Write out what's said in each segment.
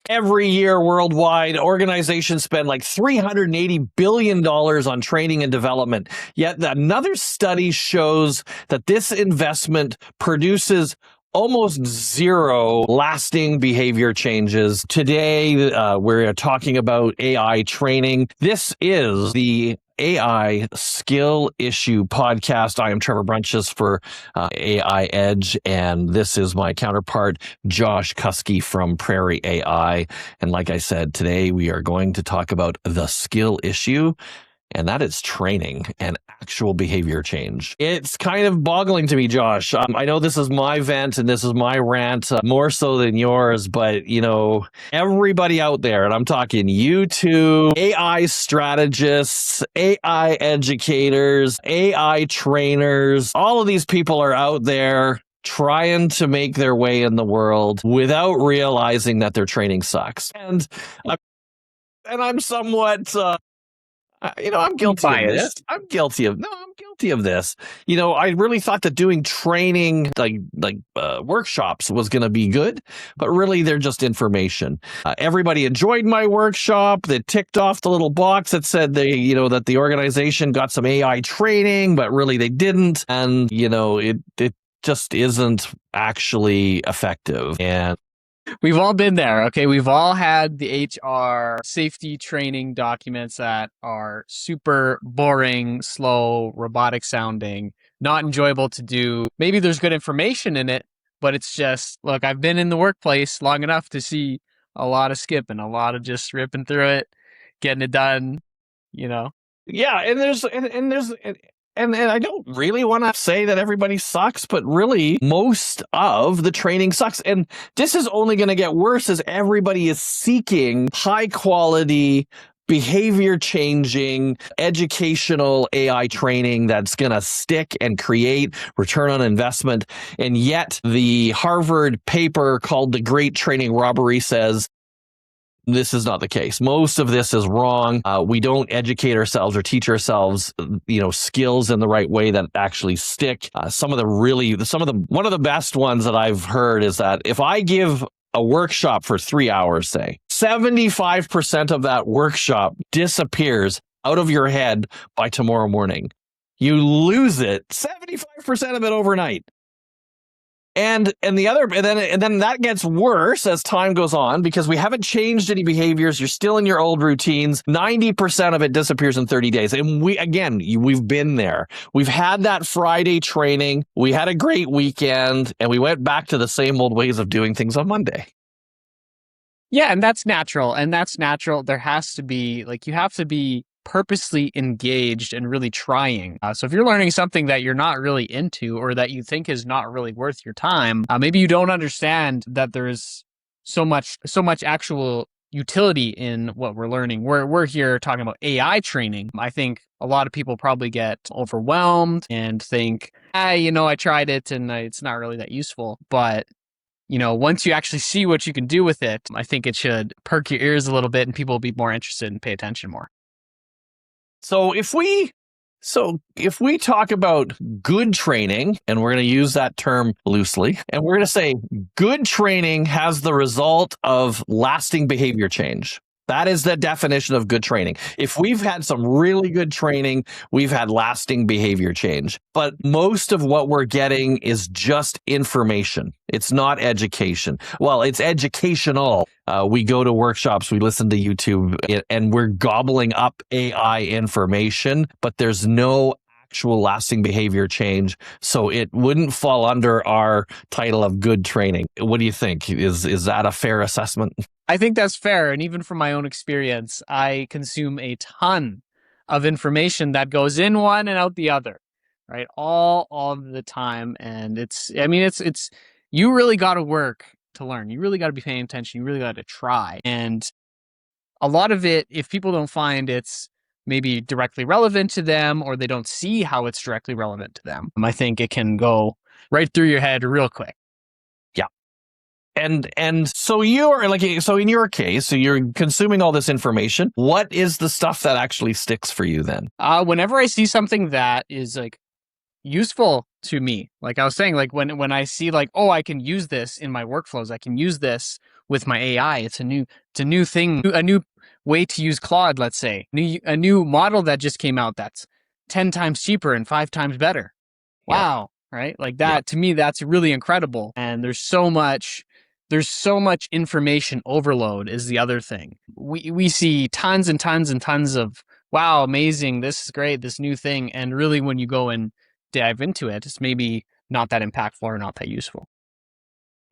Every year worldwide, organizations spend like $380 billion on training and development. Yet another study shows that this investment produces almost zero lasting behavior changes. Today, we're talking about AI training. This is the AI Skill Issue podcast. I am Trevor Bruintjes for AI Edge, and this is my counterpart, Josh Kusky from Prairie AI. And like I said, today we are going to talk about the skill issue, and that is training and actual behavior change. It's kind of boggling to me, Josh. I know this is my vent and this is my rant, more so than yours, but everybody out there, and I'm talking YouTube, AI strategists, AI educators, AI trainers, all of these people are out there trying to make their way in the world without realizing that their training sucks. And I'm somewhat I'm guilty of this. I'm guilty of this. I really thought that doing training like workshops was going to be good, but really they're just information. Everybody enjoyed my workshop. They ticked off the little box that said that the organization got some AI training, but really they didn't. And, it just isn't actually effective. And we've all been there, okay? We've all had the HR safety training documents that are super boring, slow, robotic sounding, not enjoyable to do. Maybe there's good information in it, but it's just, look, I've been in the workplace long enough to see a lot of skipping, a lot of just ripping through it, getting it done, Yeah, and I don't really want to say that everybody sucks, but really most of the training sucks. And this is only going to get worse as everybody is seeking high quality, behavior changing, educational AI training that's going to stick and create return on investment. And yet the Harvard paper called The Great Training Robbery says this is not the case. Most of this is wrong. We don't educate ourselves or teach ourselves, skills in the right way that actually stick. One of the best ones that I've heard is that if I give a workshop for 3 hours, say, 75% of that workshop disappears out of your head by tomorrow morning. You lose it, 75% of it overnight. And then that gets worse as time goes on because we haven't changed any behaviors. You're still in your old routines. 90% of it disappears in 30 days. And we've been there. We've had that Friday training. We had a great weekend and we went back to the same old ways of doing things on Monday. Yeah. And that's natural. There has to be you have to be purposely engaged and really trying. So if you're learning something that you're not really into or that you think is not really worth your time, maybe you don't understand that there's so much actual utility in what we're learning. We're here talking about AI training. I think a lot of people probably get overwhelmed and think, I tried it and it's not really that useful. But once you actually see what you can do with it, I think it should perk your ears a little bit and people will be more interested and pay attention more. So if we talk about good training, and we're going to use that term loosely, and we're going to say good training has the result of lasting behavior change. That is the definition of good training. If we've had some really good training, we've had lasting behavior change. But most of what we're getting is just information. It's not education. Well, it's educational. We go to workshops, we listen to YouTube, and we're gobbling up AI information, but there's no actual lasting behavior change. So it wouldn't fall under our title of good training. What do you think? Is that a fair assessment? I think that's fair. And even from my own experience, I consume a ton of information that goes in one and out the other, right? All the time. And it's you really got to work to learn. You really got to be paying attention. You really got to try. And a lot of it, if people don't find it's maybe directly relevant to them or they don't see how it's directly relevant to them, I think it can go right through your head real quick. And so in your case, so you're consuming all this information. What is the stuff that actually sticks for you then? Whenever I see something that is useful to me, like I was saying, when I see I can use this in my workflows, I can use this with my AI. It's a new thing, a new way to use Claude, let's say. A new model that just came out that's 10 times cheaper and 5 times better. Yeah. Wow, right? Like Yeah. that, to me, that's really incredible. And there's so much information overload is the other thing. We see tons and tons and tons of, wow, amazing, this is great, this new thing. And really, when you go and dive into it, it's maybe not that impactful or not that useful.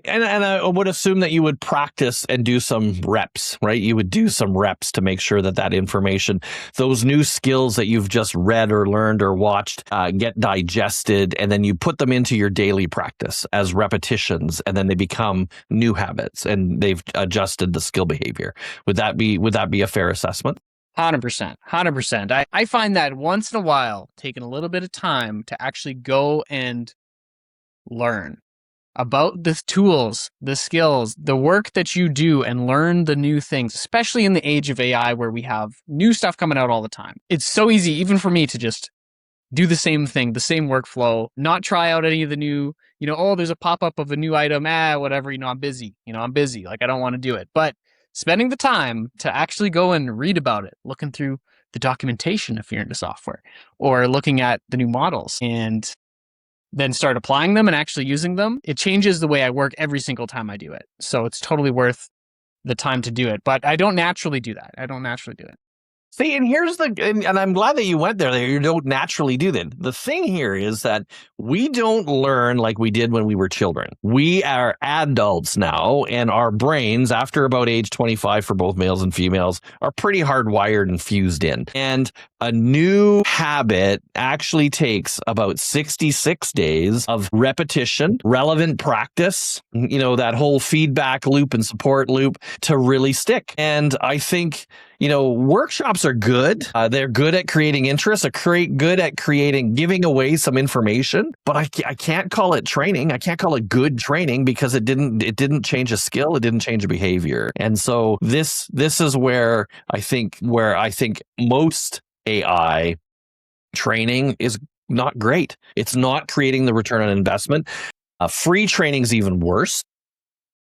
And I would assume that you would practice and do some reps, right? You would do some reps to make sure that that information, those new skills that you've just read or learned or watched, get digested, and then you put them into your daily practice as repetitions, and then they become new habits, and they've adjusted the skill behavior. Would that be a fair assessment? 100%. 100%. I find that once in a while, taking a little bit of time to actually go and learn about the tools, the skills, the work that you do, and learn the new things, especially in the age of AI where we have new stuff coming out all the time. It's so easy, even for me, to just do the same thing, the same workflow, not try out any of the new, oh, there's a pop-up of a new item, whatever, I'm busy, like I don't want to do it. But spending the time to actually go and read about it, looking through the documentation if you're into software, or looking at the new models and then start applying them and actually using them, it changes the way I work every single time I do it. So it's totally worth the time to do it. But I don't naturally do that. See, and here's and I'm glad that you went there. That you don't naturally do that. The thing here is that we don't learn like we did when we were children. We are adults now, and our brains, after about age 25 for both males and females, are pretty hardwired and fused in. And a new habit actually takes about 66 days of repetition, relevant practice, that whole feedback loop and support loop to really stick. And I think, workshops are good. They're good at creating interest, good at giving away some information, but I can't call it training. I can't call it good training because it didn't change a skill. It didn't change a behavior. And so this is where I think most AI training is not great. It's not creating the return on investment. Free training is even worse.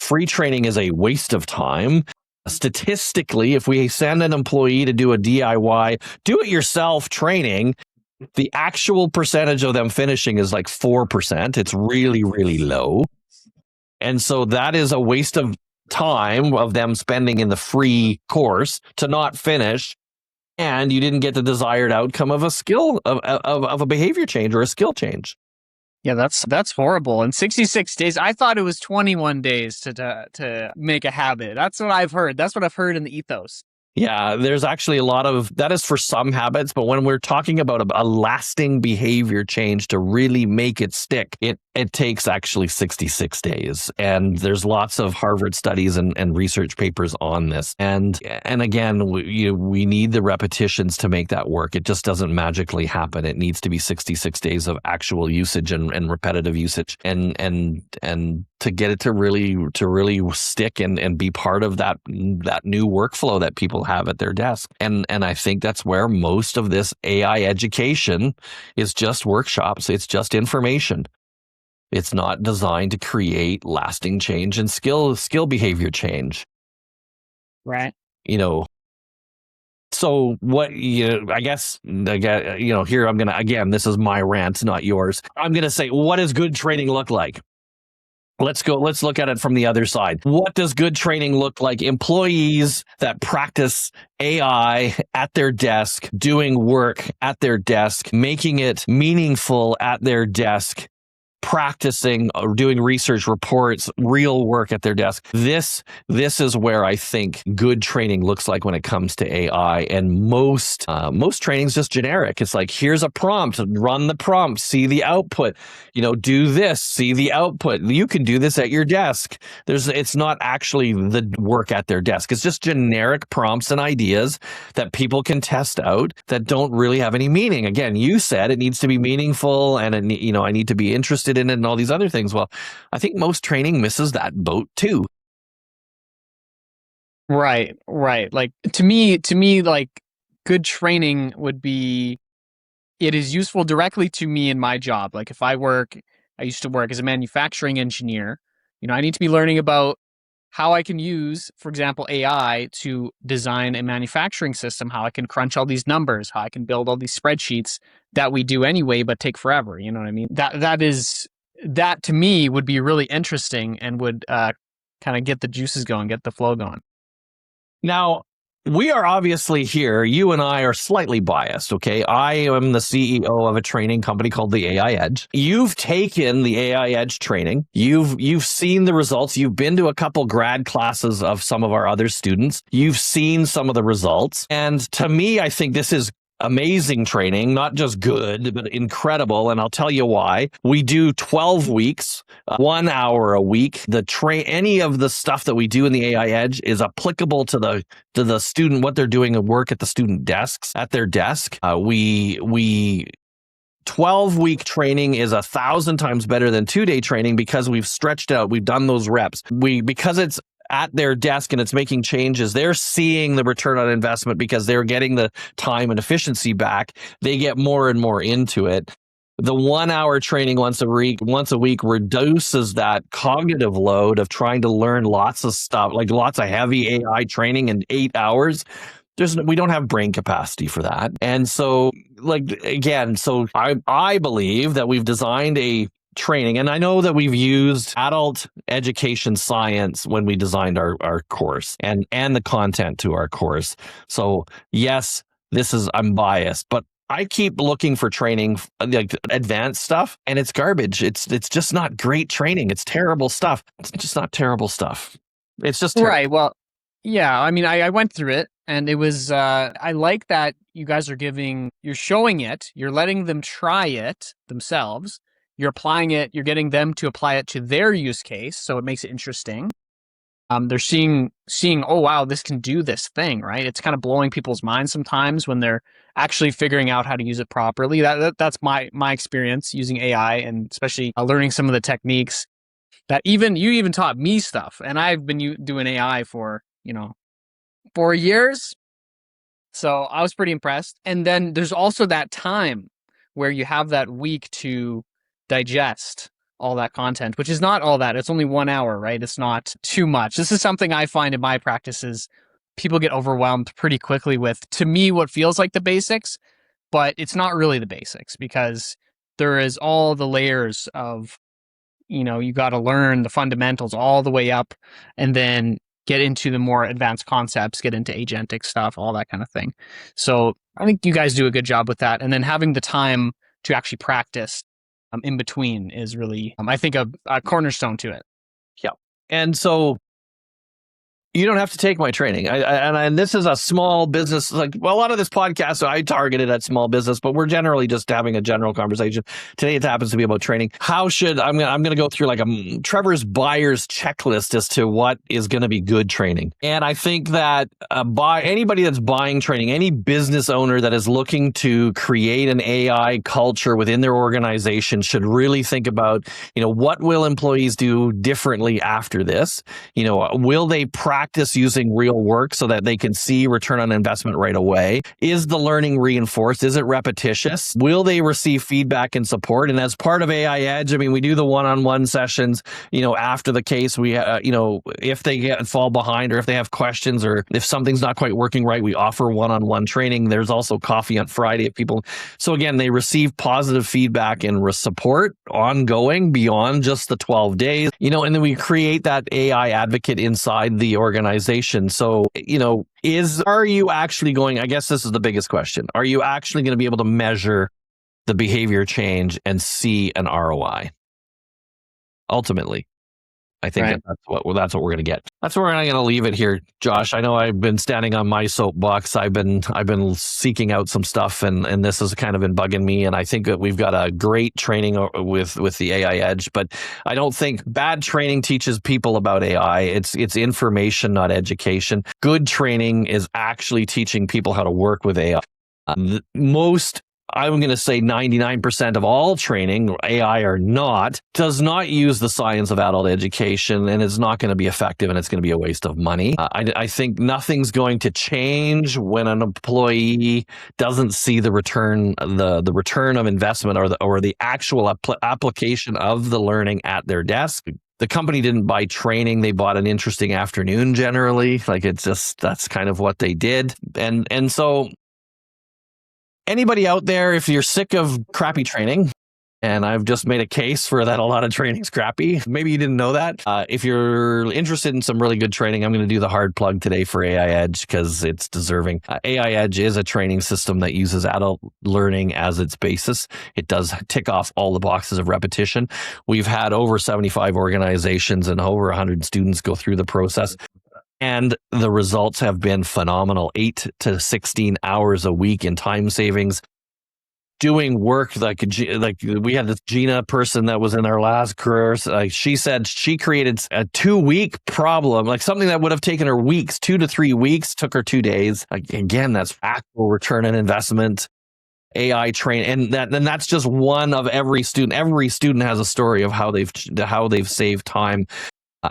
Free training is a waste of time. Statistically, if we send an employee to do a DIY, do-it-yourself training, the actual percentage of them finishing is like 4%. It's really, really low. And so that is a waste of time of them spending in the free course to not finish. And you didn't get the desired outcome of a skill, of a behavior change or a skill change. Yeah, that's horrible. And 66 days, I thought it was 21 days to make a habit. That's what I've heard. That's what I've heard in the ethos. Yeah, there's actually a lot of that is for some habits, but when we're talking about a lasting behavior change to really make it stick, it takes actually 66 days. And there's lots of Harvard studies and research papers on this. And again, we need the repetitions to make that work. It just doesn't magically happen. It needs to be 66 days of actual usage and repetitive usage and to get it to really stick and be part of that new workflow that people have at their desk. And I think that's where most of this AI education is just workshops. It's just information. It's not designed to create lasting change and skill behavior change. Right. So what, I guess, here I'm going to, again, this is my rant, not yours. I'm going to say, what does good training look like? Let's look at it from the other side. What does good training look like? Employees that practice AI at their desk, doing work at their desk, making it meaningful at their desk, practicing or doing research reports, real work at their desk. This is where I think good training looks like when it comes to AI. And most training is just generic. It's like, here's a prompt, run the prompt, see the output, do this, see the output. You can do this at your desk. It's not actually the work at their desk. It's just generic prompts and ideas that people can test out that don't really have any meaning. Again, you said it needs to be meaningful and I need to be interested in it and all these other things. Well, I think most training misses that boat too. Right. Like to me, like good training would be, it is useful directly to me in my job. Like if I used to work as a manufacturing engineer, I need to be learning about how I can use, for example, AI to design a manufacturing system, how I can crunch all these numbers, how I can build all these spreadsheets that we do anyway, but take forever. You know what I mean? That to me would be really interesting and would kind of get the juices going, get the flow going. Now, we are obviously here. You and I are slightly biased, okay? I am the CEO of a training company called the AI Edge. You've taken the AI Edge training. You've seen the results. You've been to a couple grad classes of some of our other students. You've seen some of the results. And to me, I think this is amazing training, not just good, but incredible. And I'll tell you why. We do 12 weeks, 1 hour a week. Any of the stuff that we do in the AI Edge is applicable to the student, what they're doing at work at the student desks, at their desk. 12-week training is 1,000 times better than 2-day training because we've stretched out, we've done those reps. Because it's at their desk and it's making changes, they're seeing the return on investment because they're getting the time and efficiency back. They get more and more into it. The 1 hour training once a week reduces that cognitive load of trying to learn lots of stuff, like lots of heavy AI training in 8 hours. We don't have brain capacity for that. And so, I believe that we've designed a training, and I know that we've used adult education science when we designed our course and the content to our course. So yes, I'm biased, but I keep looking for training, like advanced stuff, and it's garbage. It's just not great training. It's terrible stuff. It's just not terrible stuff. It's just terrible. Right. Well, yeah. I mean, I went through it, and it was. I like that you guys are you're showing it, you're letting them try it themselves. You're applying it, you're getting them to apply it to their use case, so it makes it interesting. They're seeing, oh wow, this can do this thing, right? It's kind of blowing people's minds sometimes when they're actually figuring out how to use it properly. That's my experience using AI, and especially learning some of the techniques that you even taught me stuff, and I've been doing AI for 4 years, so I was pretty impressed. And then there's also that time where you have that week to digest all that content, which is not all that. It's only 1 hour, right? It's not too much. This is something I find in my practices. People get overwhelmed pretty quickly with, to me, what feels like the basics, but it's not really the basics because there is all the layers of, you got to learn the fundamentals all the way up and then get into the more advanced concepts, get into agentic stuff, all that kind of thing. So I think you guys do a good job with that. And then having the time to actually practice in between is really, I think, a cornerstone to it. Yeah. And so you don't have to take my training. And this is a small business. A lot of this podcast, I targeted at small business, but we're generally just having a general conversation. Today, it happens to be about training. I'm going to go through Trevor's buyer's checklist as to what is going to be good training. And I think that anybody that's buying training, any business owner that is looking to create an AI culture within their organization should really think about, what will employees do differently after this? Will they practice using real work so that they can see return on investment right away? Is the learning reinforced? Is it repetitious? Will they receive feedback and support? And as part of AI Edge, we do the one-on-one sessions, after the case, we, if they fall behind or if they have questions or if something's not quite working right, we offer one-on-one training. There's also coffee on Friday if people. So again, they receive positive feedback and support ongoing beyond just the 12 days, and then we create that AI advocate inside the organization. So, are you actually going, I guess this is the biggest question. Are you actually going to be able to measure the behavior change and see an ROI? Ultimately, I think Right. that's what we're going to get. That's where I'm going to leave it here, Josh. I know I've been standing on my soapbox. I've been seeking out some stuff, and this has kind of been bugging me. And I think that we've got a great training with the AI Edge, but I don't think bad training teaches people about AI. It's information, not education. Good training is actually teaching people how to work with AI. I'm going to say 99% of all training, AI or not, does not use the science of adult education, and it's not going to be effective, and it's going to be a waste of money. I think nothing's going to change when an employee doesn't see the return, the return of investment or the actual application of the learning at their desk. The company didn't buy training. They bought an interesting afternoon generally. Like that's kind of what they did. And so anybody out there, if you're sick of crappy training, and I've just made a case for that a lot of training's crappy. Maybe you didn't know that. If you're interested in some really good training, I'm going to do the hard plug today for AI Edge because it's deserving. AI Edge is a training system that uses adult learning as its basis. It does tick off all the boxes of repetition. We've had over 75 organizations and over 100 students go through the process. And the results have been phenomenal. 8 to 16 hours a week in time savings. Doing work like we had this Gina person that was in our last course. She said she created a 2-week problem, like something that would have taken her weeks, 2 to 3 weeks, took her 2 days. Again, that's actual return on investment. AI train, and that's just one of every student. Every student has a story of how they've saved time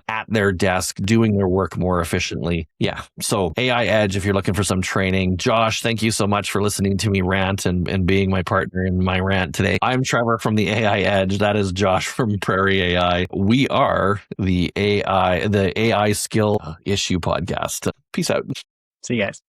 at their desk doing their work more efficiently. Yeah. So AI Edge, if you're looking for some training. Josh, thank you so much for listening to me rant and being my partner in my rant today. I'm Trevor from the AI Edge. That is Josh from Prairie AI. We are the AI Skill Issue Podcast. Peace out. See you guys.